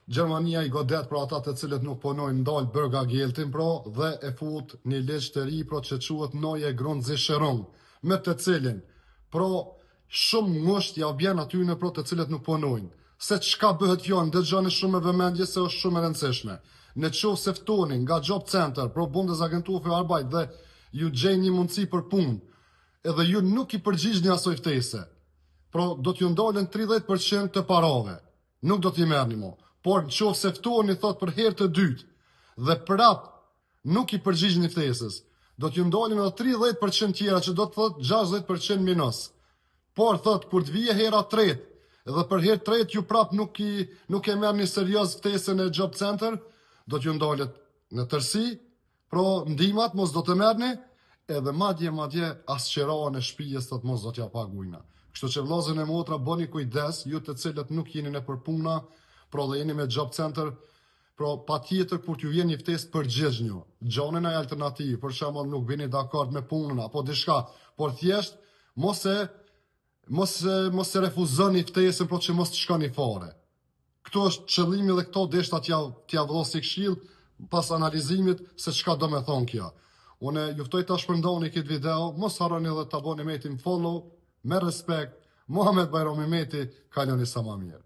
Gjermania i godet për ata të cilët nuk punojnë ndalë bërga gjeltin dhe e fut një ligj të ri që quhet Neue Grundsicherung, me të cilin shumë ngusht ja bjen atyne të cilët nuk punojnë. Se çka bëhet fjallë, dëgjoni shumë me vëmendje se është shumë e rëndësishme. Në qoftë se ftoni nga Job Center, Bundesagentur für Arbeit dhe ju gjejnë një mundësi për punë, edhe ju nuk i përgjigjni asoj ftese, do t'ju ndalen 30% të parave, nuk do t'i merrni mo. Por në qoftë se ftoni thot për herë të dytë dhe prap nuk i përgjigjni ftesës, do t'ju ndalin edhe 30% tjera që do të thot 60% minus. Por thot kur të vije hera tretë, edhe për herë tretë ju prap nuk e merrni serioz ftesën e Job Center, do t'ju ndalet në tërsi, ndihmat mos do të merrni, edhe madje as qiraën e shtëpisë thot mos do t'ja paguajna. Kështu që vllazën e motra bëni kujdes, ju të cilët nuk jeni në përpuna, dhe jeni me Job Center, pa tjetër kur t'ju vjen një ftesë përgjigjni. Gjonën ai alternativë, për shembull nuk vini dakord me punën apo diçka, por thjesht mos e refuzoni ftesën që mos të shkoni fare. Këtu është qëllimi dhe këto deshta t'ja vëllos si këshill pas analizimit se çka do me thonë kjo. Une juftoj ta shpërndoni këtë video, mos harroni edhe ta bëni metin follow, me respekt, Muhammed Bajrami Meti, kaloni sa ma mirë.